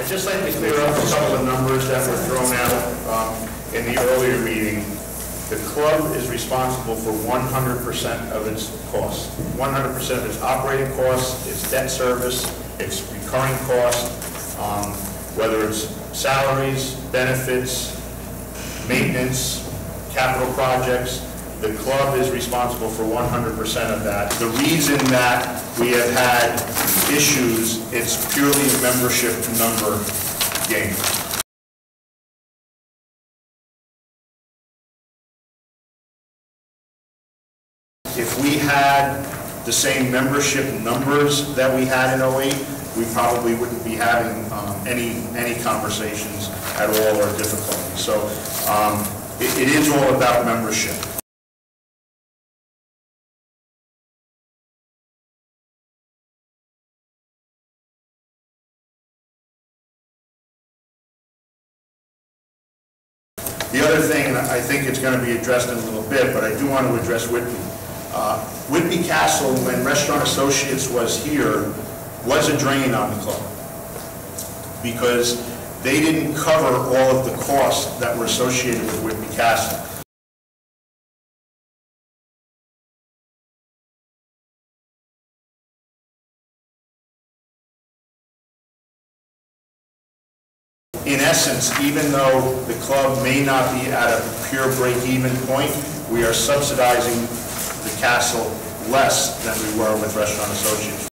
I'd just like to clear up a couple of numbers that were thrown out in the earlier meeting. The club is responsible for 100% of its costs. 100% of its operating costs, its debt service, its recurring costs, whether it's salaries, benefits, maintenance, capital projects. The club is responsible for 100% of that. The reason that we have had issues, it's purely a membership number game. If we had the same membership numbers that we had in 08, we probably wouldn't be having any conversations at all or difficulties. So it is all about membership. The other thing, and I think it's going to be addressed in a little bit, but I do want to address Whitby. Whitby Castle, when Restaurant Associates was here, was a drain on the club because they didn't cover all of the costs that were associated with Whitby Castle. In essence, even though the club may not be at a pure break-even point, we are subsidizing the castle less than we were with Restaurant Associates.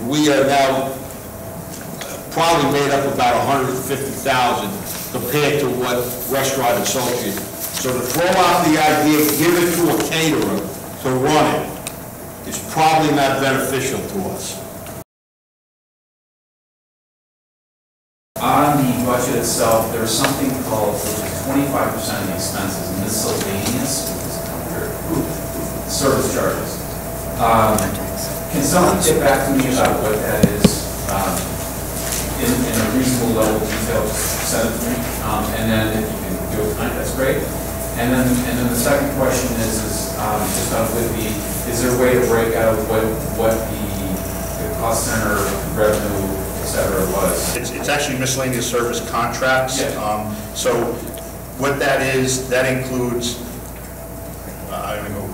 We are now probably made up about 150,000 compared to what Restaurant Associates. So to throw out the idea, give it to a caterer to run it, is probably not beneficial to us. On the budget itself, there's something called 25% of the expenses miscellaneous service charges. Can someone get back to me about what that is in a reasonable level of detail? Send it to me, and then if you can do it tonight, that's great. And then the second question is just on Whitby, is there a way to break out what the cost center revenue, et cetera, was? It's actually miscellaneous service contracts. Yeah. So what that is, that includes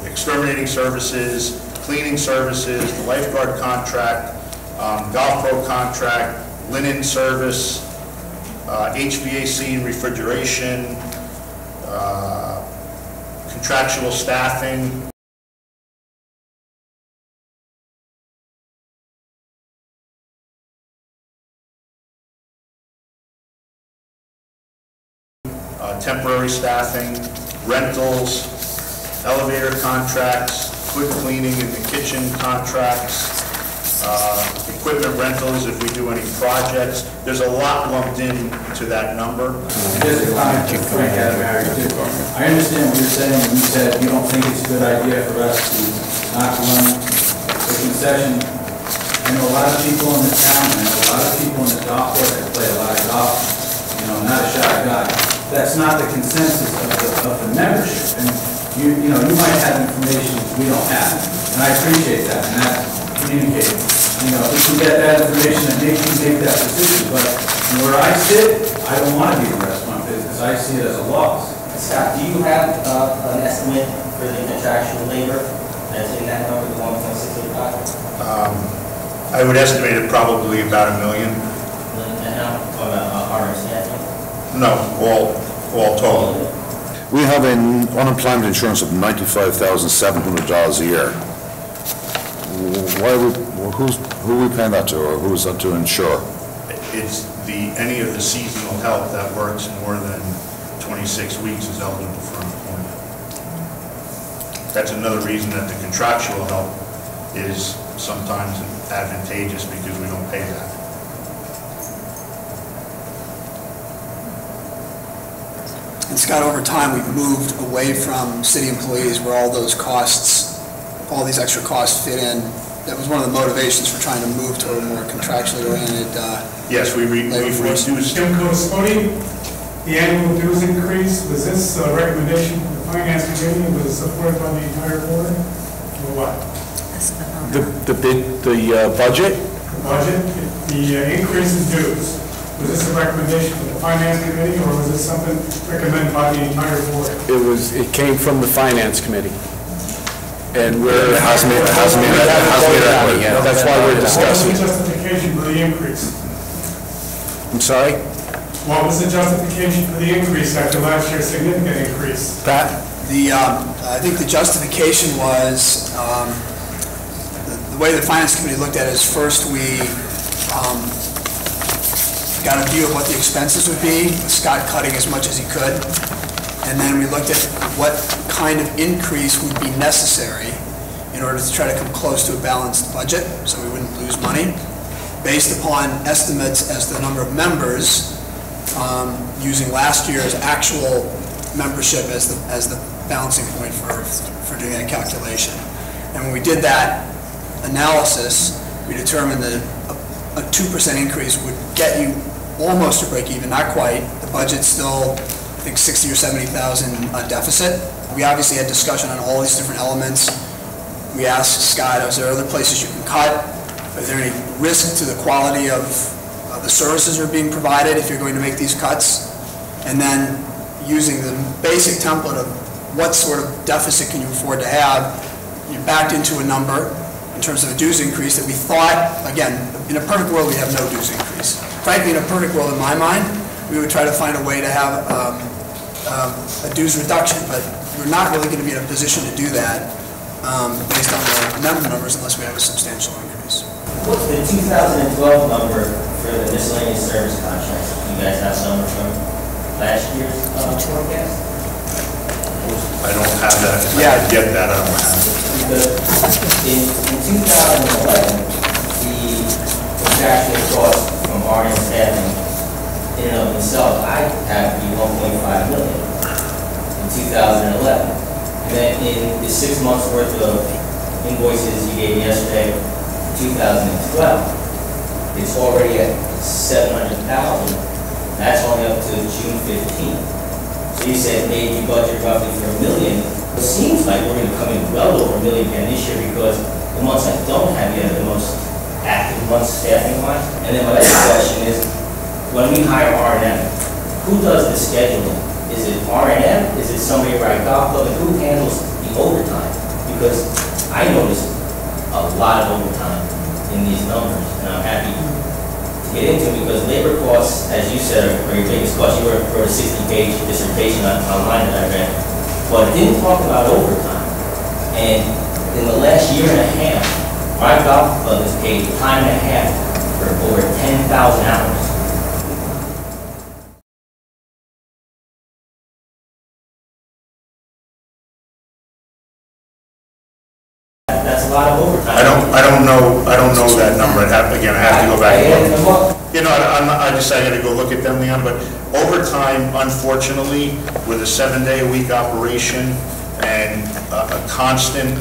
exterminating services, cleaning services, the lifeguard contract, golf pro contract, linen service, HVAC and refrigeration, contractual staffing. Temporary staffing, rentals, elevator contracts, food cleaning in the kitchen contracts, equipment rentals if we do any projects. There's a lot lumped into that number. Just a comment to Frank Adamari too. I understand what you're saying when you said you don't think it's a good idea for us to not run the concession. I know a lot of people in the town, and I know a lot of people in the golf course that play a lot of golf. You know, not a shy guy. That's not the consensus of the membership. And you know, you might have information we don't have, and I appreciate that, and that's communicating. You know, if we can get that information that makes you make that decision, but where I sit, I don't want to be in the restaurant business. I see it as a loss. Scott, do you have an estimate for the contractual labor that's in that number, the 1.685? I would estimate it probably about $1 million. And how on our staffing? No, all total. We have an unemployment insurance of $95,700 a year. Who are we paying that to, or who is that to insure? It's any of the seasonal help that works more than 26 weeks is eligible for unemployment. That's another reason that the contractual help is sometimes advantageous, because we don't pay that. And Scott, over time, we've moved away from city employees where all those costs all these extra costs fit in. That was one of the motivations for trying to move to a more contractually oriented Yes, we've reduced. Jim Codespoti, the annual dues increase, was this a recommendation from the finance committee, was it supported by the entire board, or what? The budget? The budget, the increase in dues, was this a recommendation from the finance committee, or was this something recommended by the entire board? It came from the finance committee. And we're... It hasn't made that yet. That's why we're discussing What was the it. justification for the increase? I'm sorry? What was the justification for the increase after last year's significant increase? Pat? I think the justification was, the way the finance committee looked at it is first we got a view of what the expenses would be, with Scott cutting as much as he could, and then we looked at what kind of increase would be necessary in order to try to come close to a balanced budget, so we wouldn't lose money, based upon estimates as the number of members, using last year's actual membership as the balancing point for doing that calculation. And when we did that analysis, we determined that a 2% increase would get you almost to break even, not quite. The budget's still, I think, 60 or 70,000 deficit. We obviously had discussion on all these different elements. We asked Scott, is there other places you can cut? Is there any risk to the quality of the services that are being provided if you're going to make these cuts? And then using the basic template of what sort of deficit can you afford to have, you backed into a number in terms of a dues increase that we thought, again, in a perfect world, we'd have no dues increase. Frankly, in a perfect world, in my mind, we would try to find a way to have a dues reduction, but we're not really going to be in a position to do that based on the member numbers unless we have a substantial increase. What's the 2012 number for the miscellaneous service contracts? You guys have some from last year's forecast? I don't have that. Yeah. I get that. I don't have it. In 2011, the contractual cost from RN staffing in and of themselves, I have to be 1.5 million in 2011. And then in the 6 months worth of invoices you gave yesterday, 2012, it's already at 700,000. That's only up to June 15th. So you said maybe you budget roughly for $1 million. It seems like we're going to come in well over $1 million again this year because the months I don't have yet are the most active months staffing-wise. And then my next question is, when we hire R&M, who does the scheduling? Is it R&M? Is it somebody right golf club? And who handles the overtime? Because I noticed a lot of overtime in these numbers, and I'm happy to get into it because labor costs, as you said, are your biggest cost. You wrote a 60-page dissertation online that I read, but it didn't talk about overtime. And in the last year and a half, my golf club has paid time and a half for over 10,000 hours. That's a lot of overtime. I don't know that number. I have to go back and look. You know, I decided to go look at them, Leon, but overtime, unfortunately, with a 7-day-a-week operation and a constant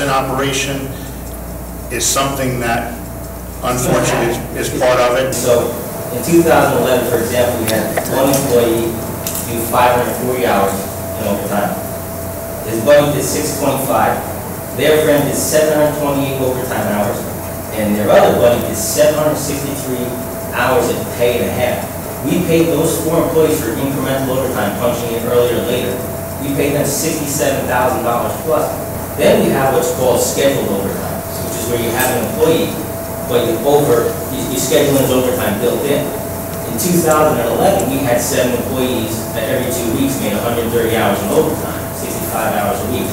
operation is something that, unfortunately, is part of it. So, in 2011, for example, we had one employee do 540 hours in overtime. His buddy did 625. Their friend did 728 overtime hours, and their other buddy did 763 hours at pay and a half. We paid those 4 employees for incremental overtime, punching in earlier or later. We paid them $67,000 plus. Then we have what's called scheduled overtime, which is where you have an employee, but you schedule his overtime built in. In 2011, we had 7 employees that every 2 weeks made 130 hours in overtime, 65 hours a week.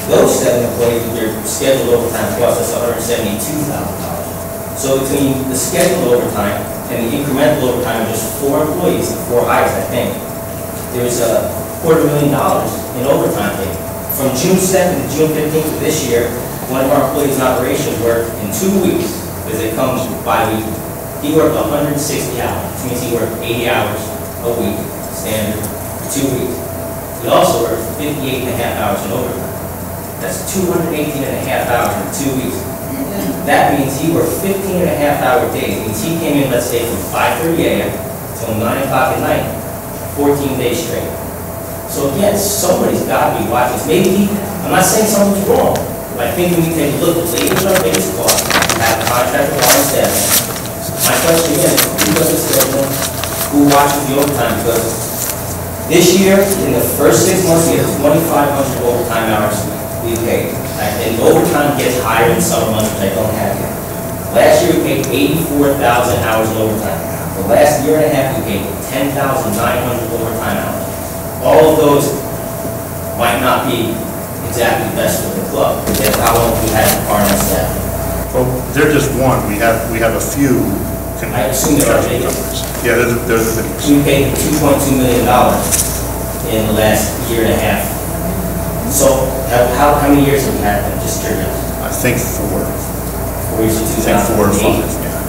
Those 7 employees with their scheduled overtime cost us $172,000. So between the scheduled overtime and the incremental overtime of just 4 employees, 4 hires, I think, there was $250,000 in overtime paid. From June 2nd to June 15th of this year, one of our employees in operations worked in 2 weeks, because it comes bi-weekly. He worked 160 hours, which means he worked 80 hours a week, standard, for 2 weeks. He also worked 58 and a half hours in overtime. That's 218 and a half hours in 2 weeks. That means he worked 15 and a half hour days. It means he came in, let's say, from 5:30 a.m. till 9 o'clock at night, 14 days straight. So again, somebody's got to be watching this. Maybe I'm not saying something's wrong, but I think we need to take a look. Labor is our biggest cost. We have a contract with our staff. My question again is, who does this schedule? Who watches the overtime? Because this year, in the first 6 months, we have 2,500 overtime hours we paid. And overtime gets higher in summer months, which I don't have yet. Last year, we paid 84,000 hours in overtime. The last year and a half, we paid 10,900 overtime hours. All of those might not be exactly best for the club, because how long we had RN staff. Well, they're just one. We have a few. I assume they're our biggest. Yeah, they're the biggest. We paid $2.2 million in the last year and a half. So how many years have we had them? Just curious. I think 4. 4 years of I think 4 or 5, 2008. yeah.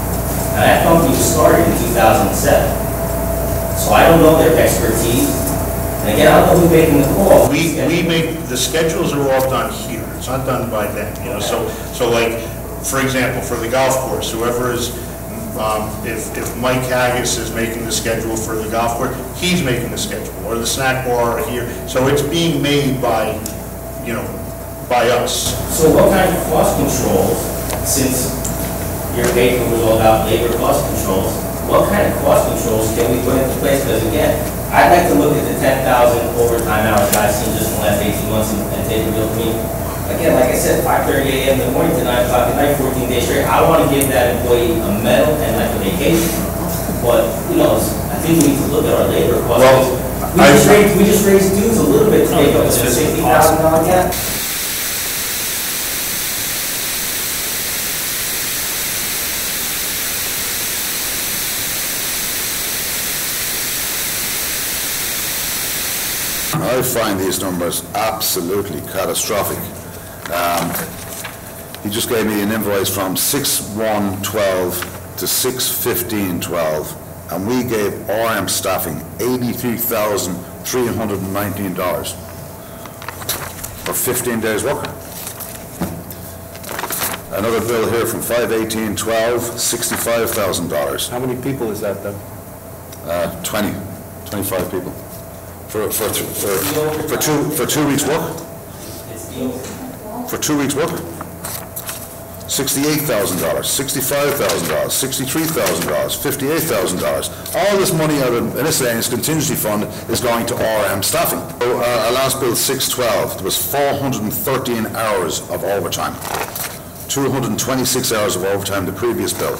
And that company was started in 2007. So I don't know their expertise. And again, I don't know who's making the call. We make, the schedules are all done here. It's not done by them, you know, so like, for example, for the golf course, whoever is, if Mike Haggis is making the schedule for the golf course, he's making the schedule, or the snack bar here. So it's being made by, you know, by us. So what kind of cost controls, since your paper was all about labor cost controls, what kind of cost controls can we put into place? Because again, I'd like to look at the 10,000 overtime hours that I've seen just in the last 18 months and take a real mean. Again, like I said, 5:30 a.m. in the morning to 9 o'clock at night, 14 days straight. I want to give that employee a medal and like a vacation. But, you know, I think we need to look at our labor costs. Well, we just raised dues a little bit to make up the $60,000 gap. I find these numbers absolutely catastrophic. He just gave me an invoice from 6/1/12 to 6/15/12, and we gave RM staffing $83,319 for 15 days work. Another bill here from 5/18/12, $65,000. How many people is that, though? 25 people. For 2 weeks work? For 2 weeks work? $68,000, $65,000, $63,000, $58,000. All this money out of, in this contingency fund is going to RM staffing. So, our last bill, 6/12, there was 413 hours of overtime. 226 hours of overtime the previous bill.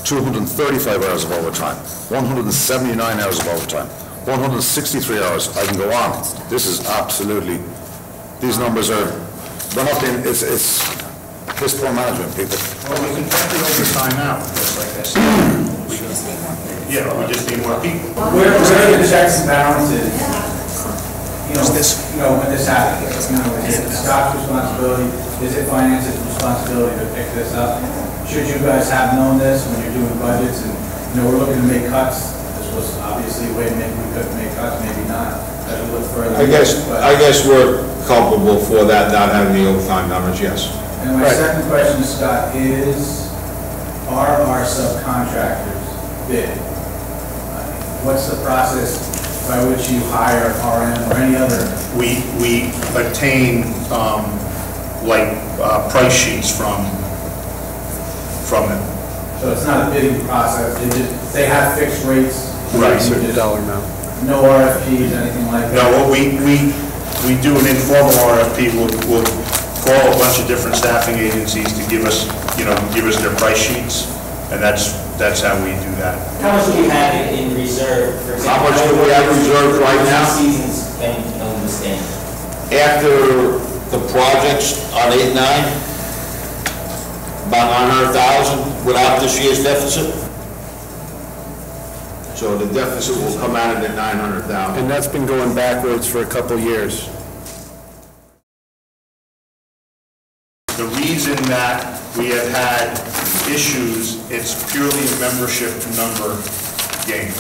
235 hours of overtime. 179 hours of overtime. 163 hours, I can go on. This is absolutely, these numbers are, they're not being, it's piss poor management, people. Well, we can cut the overtime out, just like I said. Yeah, we just need more people. Where are the checks and balances? You know, when this happens, you know, is it Scott's responsibility? Is it finance's responsibility to pick this up? Should you guys have known this when you're doing budgets and, you know, we're looking to make cuts? This was obviously a way to make, we could make cuts, maybe not. As we look further. I guess we're culpable for that, not having the overtime numbers, yes. And my second question, Scott, is, are our subcontractors bid? What's the process by which you hire RM or any other? We obtain, price sheets from them. So it's not a bidding process, they have fixed rates? Right. Certain dollar amount. No RFPs, anything like that? No, what we do an informal RFP, we'll call a bunch of different staffing agencies to give us their price sheets, and that's how we do that. How much do we have in reserve, for example? How much do we have reserved right now? Seasons can withstand. After the projects on 8-9, about 900,000 without this year's deficit. So the deficit will come out at 900,000. And that's been going backwards for a couple of years. The reason that we have had issues, it's purely a membership number game.